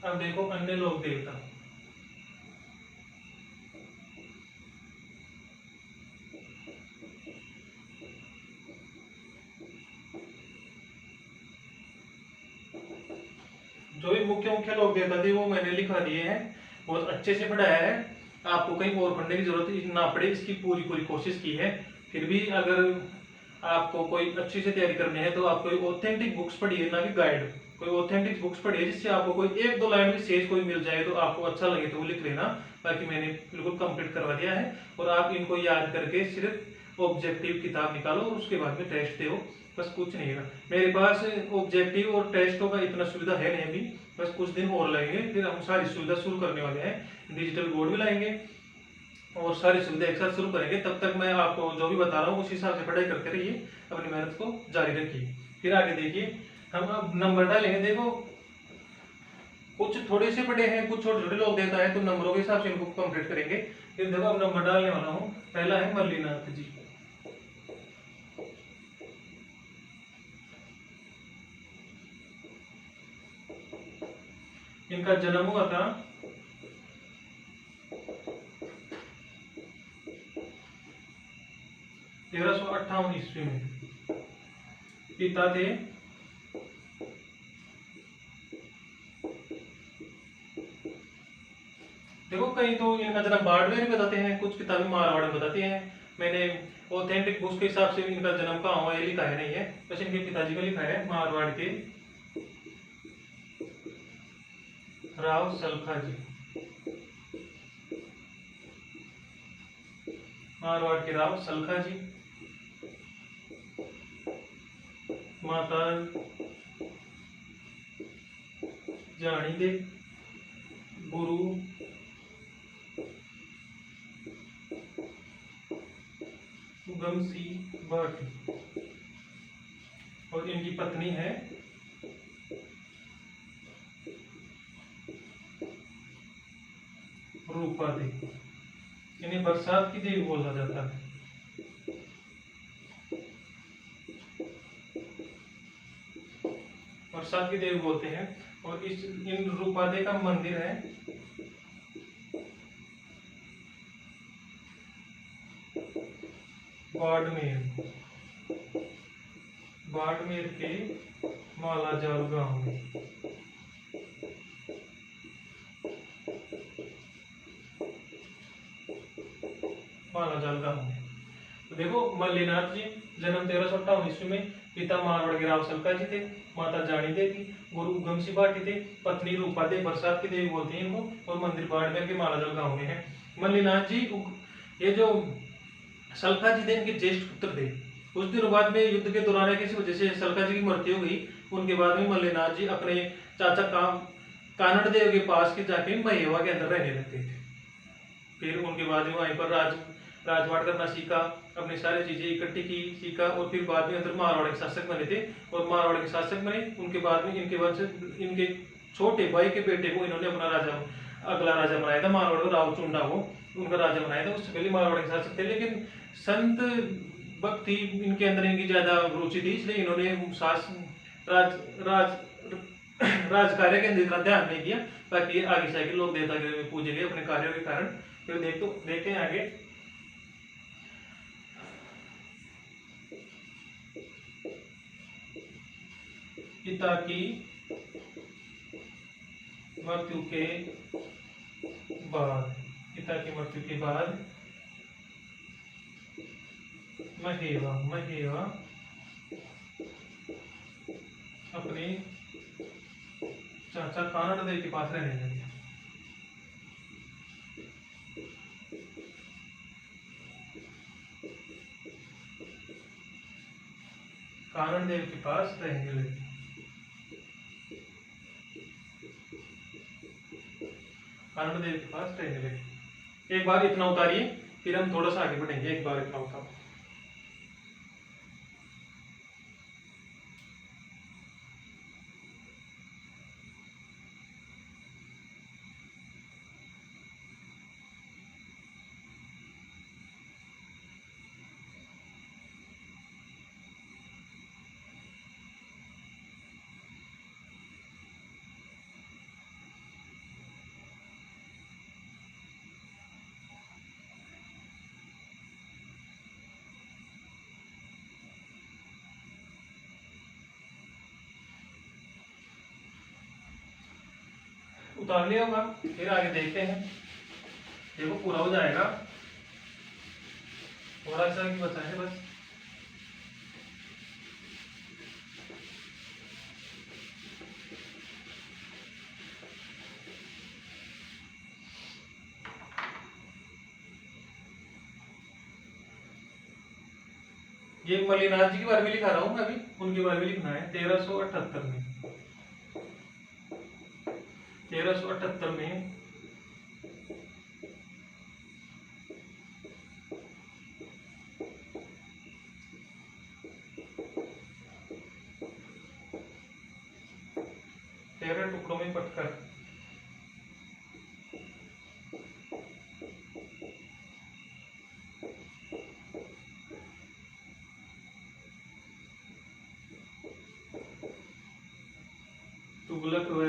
अब देखो अन्य लोक देवता। जो भी मुख्य मुख्य लोक देवता थे वो मैंने लिखा दिए हैं, बहुत अच्छे से पढ़ाया है। आपको कहीं और पढ़ने की जरूरत ना पड़े, इसकी पूरी पूरी कोशिश की है। फिर भी अगर आपको कोई अच्छी से तैयारी करनी है तो आप कोई ऑथेंटिक बुक्स पढ़िए, ना कि गाइड। कोई ऑथेंटिक बुक्स पढ़िए जिससे आपको कोई एक दो लाइन में शेष कोई मिल जाए तो आपको अच्छा लगे तो वो लिख लेना। बाकी मैंने बिल्कुल कंप्लीट करवा दिया है, और आप इनको याद करके सिर्फ ऑब्जेक्टिव किताब निकालो और उसके बाद में टेस्ट दो, बस कुछ नहीं है। मेरे पास ऑब्जेक्टिव और टेस्टों का इतना सुविधा है नहीं अभी, बस कुछ दिन और लगेंगे, फिर हम सारी सुविधा शुरू करने वाले हैं। डिजिटल बोर्ड भी लाएंगे और सारी सुविधा एक साथ शुरू करेंगे। तब तक मैं आपको जो भी बता रहा हूँ उस हिसाब से पढ़ाई करते रहिए, अपनी मेहनत को जारी रखिए। फिर आगे देखिए हम अब नंबर डालेंगे। देखो कुछ थोड़े से पढ़े हैं, कुछ छोटे छोटे लोग देता है, तो नंबरों के हिसाब से इनको कंप्लीट करेंगे। फिर देखो अब नंबर डालने वाला हूँ। पहला है मल्लीनाथ जी। इनका जन्म हुआ था 1358 ईस्वी में। पिता थे देखो कहीं तो इनका जन्म बाड़मेर में बताते हैं, कुछ किताबें मारवाड़ में बताते हैं। मैंने ऑथेंटिक बुक्स के हिसाब से इनका जन्म कहाँ हुआ ये लिखा है नहीं है, बस इनके पिताजी का लिखा है मारवाड़ के राव सलखा जी। मारवाड़ के राव सलखा जी। माता जानी देव। गुरु गमसी भट्ट, और इनकी पत्नी है रूपा देवी। इन्हें बरसात की देवी बोला जाता है। बरसात की देवी बोलते हैं। और इस इन रूपा देवी का मंदिर है बाड़मेर, बाड़मेर के मालाजाल गांव में। मालाजाल गांव में तो देखो मल्लीनाथ जी जन्म 1358 ईस्वी में, पिता मारवाड़ के राव सलका जी थे, माता जानी देवी थी, गुरु उगम सिंह भाटी थे, पत्नी रूपा देवी बरसात की देवी बोलते हैं इनको, और मंदिर बाड़मेर के मालाजाल गांव में है। मल्लीनाथ जी ये जो सलका जी थे इनके ज्येष्ठ पुत्र थे। कुछ दिनों बाद में युद्ध के दौरान किसी वजह से सलका जी की मृत्यु हो गई। उनके बाद में मल्लीनाथ जी अपने चाचा कानड़ देव के पास के जाके महेवा के अंदर रहने लगते थे। फिर उनके बाद में वहीं पर राजवाड़ करना सीखा, अपनी सारी चीजें इकट्ठी की सीखा, और फिर बाद में अंदर मारवाड़ के शासक बने थे। और मारवाड़ के शासक बने उनके बाद में इनके छोटे भाई के बेटे को इन्होंने अपना राजा, अगला राजा बनाया था मारवाड़ को, राव चुंडा को उनका राजा बनाया था। उससे पहले मारवाड़ के शासक थे, लेकिन संत भक्ति इनके अंदर इनकी ज्यादा रुचि थी, इसलिए इन्होंने राज कार्य के अंदर इतना ध्यान नहीं दिया। बाकी आगे से आगे लोग देवता के पूजे गए अपने कार्यों के कारण। फिर देखते हैं आगे। पिता की मृत्यु के बाद, पिता की मृत्यु के बाद महेवा अपने चाचा कानड़ देव के पास रहने लगे। कानड़ देव के पास रहने लगे। कानड़ देव के पास रहने लगे। एक बार इतना उतारिए, फिर हम थोड़ा सा आगे बढ़ेंगे। एक बार इतना उतारो। उतार लिया होगा, फिर आगे देखते हैं। देखो पूरा हो जाएगा, थोड़ा सा ही बचा है बस। ये मल्लीनाथ जी के बारे में लिखा रहा हूं मैं अभी, उनके बारे में लिखना है। 1378 में 13 टुकड़ों में पटकर तुगलक व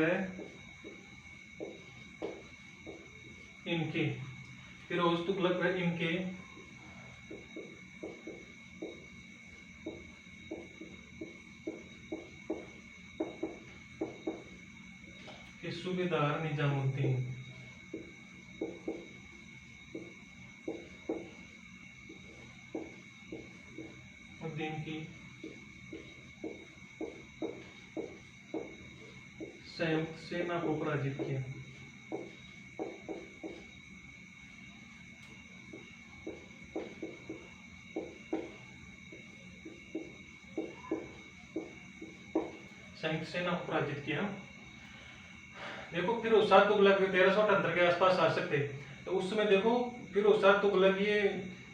इनके, फिरोज तुगलक व इनके सूबेदार निजामुद्दीन की संयुक्त सेना को पराजित किया। संयुक्त सेना को पराजित किया। देखो फिरोज शाह तुगलक 1378 के आसपास शासक थे, तो उस समय देखो फिरोज शाह तुगलक ये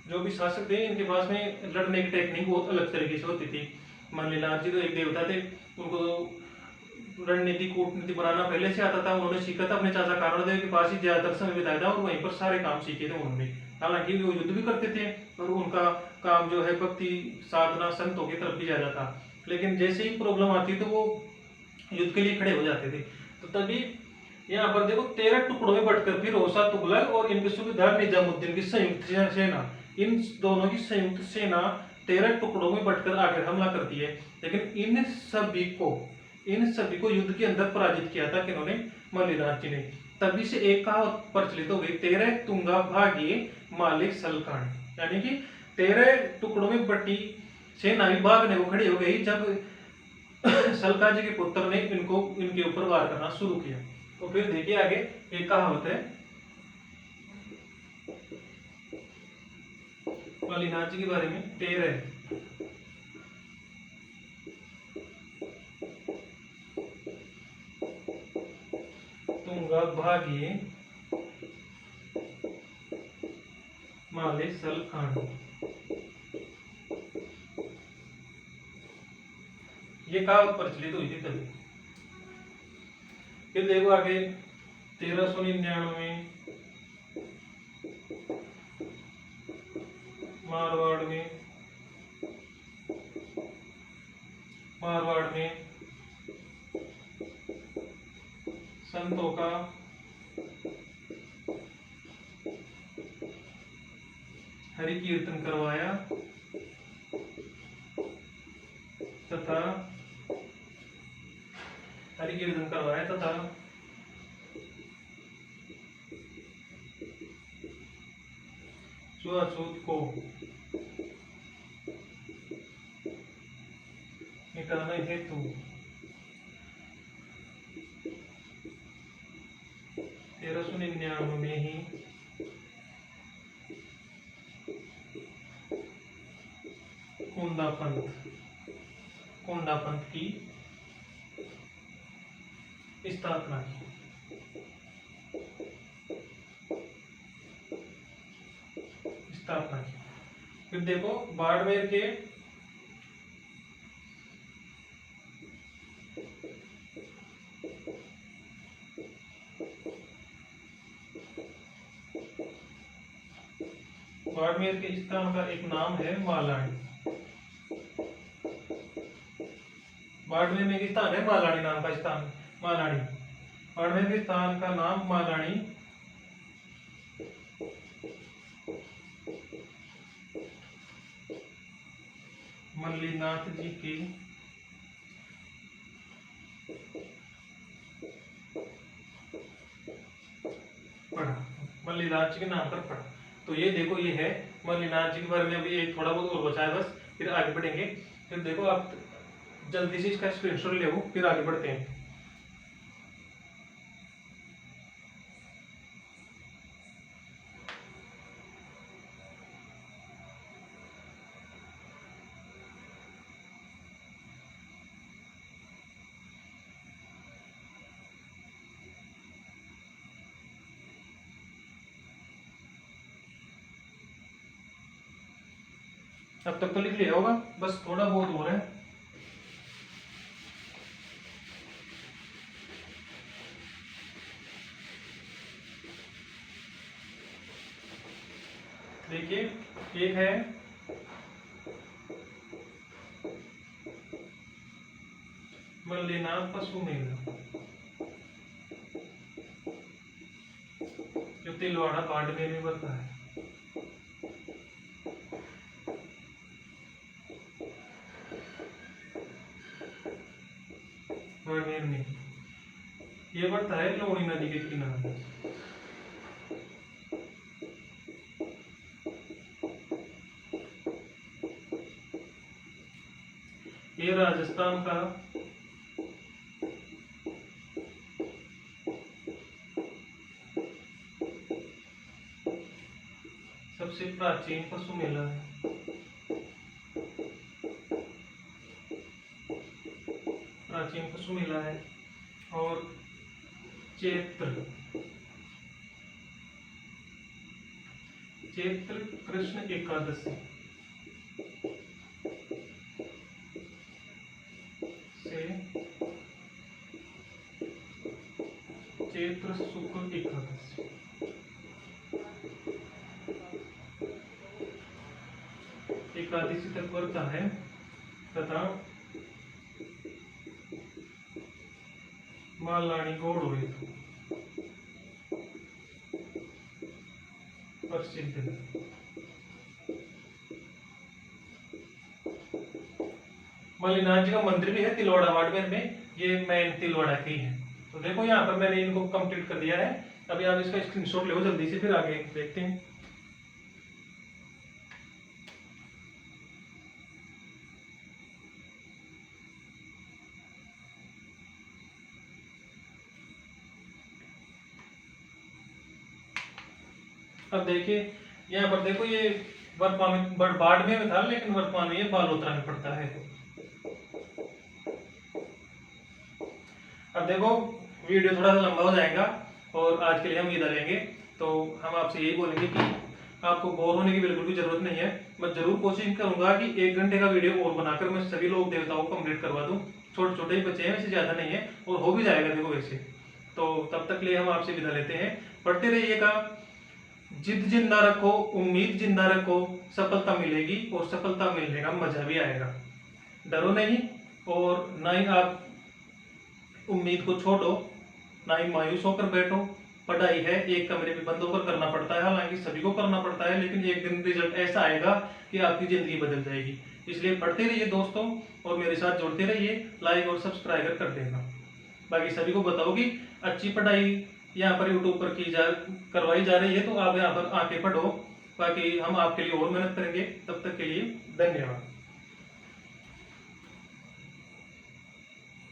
जो भी शासक थे इनके पास में लड़ने की टेक्निक बहुत अलग तरीके से होती थी। मल्लीनाथ जी तो एक देवता थे, उनको तो रणनीति कूटनीति बनाना पहले से आता था, उन्होंने सीखा था अपने चाचा कानड़ देव के पास ही ज्यादातर समय बिताया था, और वहीं पर सारे काम सीखे थे उन्होंने। हालांकि वो युद्ध भी करते थे और उनका काम जो है भक्ति साधना संतों की तरफ भी ज्यादा था, लेकिन जैसे ही प्रॉब्लम आती तो वो युद्ध के लिए खड़े हो जाते थे। तो तभी यहाँ पर देखो 13 टुकड़ों में बंटकर फिरोज शाह तुगलक और इनके सूबेदार निजामुद्दीन की संयुक्त सेना इन दोनों की संयुक्त सेना 13 टुकड़ों में बंटकर आकर हमला करती है, लेकिन इन सभी को युद्ध के अंदर पराजित किया था किन्होंने, मल्लिनाथ जी ने। तभी से एक कहावत प्रचलित हो गई, 13 तुंगा भागे मालिक सलखान, यानी कि 13 टुकड़ों में बटी सेना भी भागने को खड़ी हो गई जब सलका जी के पुत्र ने इनके ऊपर वार करना शुरू किया। तो फिर देखिए आगे एक कहावत है मल्लिनाथ जी के बारे में, 13 तुंगा भागे माले सलखान। ये कहावत प्रचलित हुई थी तभी। फिर देखो आगे 1399 मारवाड़ में संतों का हरि कीर्तन करवाया तथा छुआछूत को मिटाने हेतु 1399 में ही कुंदा पंथ की स्थापना की। फिर देखो बाड़मेर के स्थान का एक नाम है मालानी। बाड़मेर में एक स्थान है मालानी नाम का स्थान, मालानी। बाड़मेर के स्थान का नाम मालानी मल्लिनाथ जी की पढ़ा, मल्लिनाथ जी के नाम पर पढ़ा। तो ये देखो ये है मल्लिनाथ जी के बारे में। अभी एक थोड़ा बहुत और बचा है बस, फिर आगे बढ़ेंगे। फिर देखो आप जल्दी से इसका स्क्रीनशॉट ले लो, फिर आगे बढ़ते हैं। अब तक तो लिख लिया होगा, बस थोड़ा बहुत और है। देखिए एक है मल्लिनाथ पशु मेला, जो तिलवाड़ा बाड़मेर में बनता है। बाड़मेर में ये बढ़ता है लोणी नदी के किनारे। ये राजस्थान का सबसे प्राचीन पशु मेला है। और चैत्र कृष्ण एकादशी से चैत्र शुक्ल एकादशी तक बढ़ता है तथा मालानी गौड़ हुए प्रसिद्ध है। मल्लिनाथ जी का मंदिर भी है तिलवाड़ा बाड़मेर में, ये मेन तिलवाड़ा की है। तो देखो यहाँ पर मैंने इनको कंप्लीट कर दिया है। अभी आप इसका स्क्रीनशॉट लो जल्दी से, फिर आगे देखते हैं। अब देखिए यहाँ पर देखो, ये वर्तमान में बाड़मेर में था, लेकिन वर्तमान में ये बालोतरा में पड़ता है। अब देखो वीडियो थोड़ा सा लंबा हो जाएगा और आज के लिए हम विदा लेंगे। तो हम आपसे यही बोलेंगे कि आपको बोर होने की बिल्कुल भी जरूरत नहीं है। मैं जरूर कोशिश करूंगा कि 1 घंटे का वीडियो और बनाकर मैं सभी लोग देवताओं को कंप्लीट करवा दूं। छोटे छोटे ही बच्चे हैं, वैसे ज्यादा नहीं है, और हो भी जाएगा देखो वैसे। तो तब तक लिए हम आपसे विदा लेते हैं। पढ़ते रहिएगा, जिद जिंदा रखो, उम्मीद जिंदा रखो, सफलता मिलेगी और सफलता मिलने का मजा भी आएगा। डरो नहीं और ना ही आप उम्मीद को छोड़ो, ना ही मायूस होकर बैठो। पढ़ाई है, एक कमरे में बंद होकर करना पड़ता है, हालांकि सभी को करना पड़ता है, लेकिन एक दिन रिजल्ट ऐसा आएगा कि आपकी जिंदगी बदल जाएगी। इसलिए पढ़ते रहिए दोस्तों, और मेरे साथ जुड़ते रहिए, लाइक और सब्सक्राइब कर देना। बाकी सभी को बताओ कि अच्छी पढ़ाई यहाँ पर यूट्यूब पर करवाई जा रही है, तो आप यहाँ पर आके पढ़ो। बाकी हम आपके लिए और मेहनत करेंगे। तब तक के लिए धन्यवाद।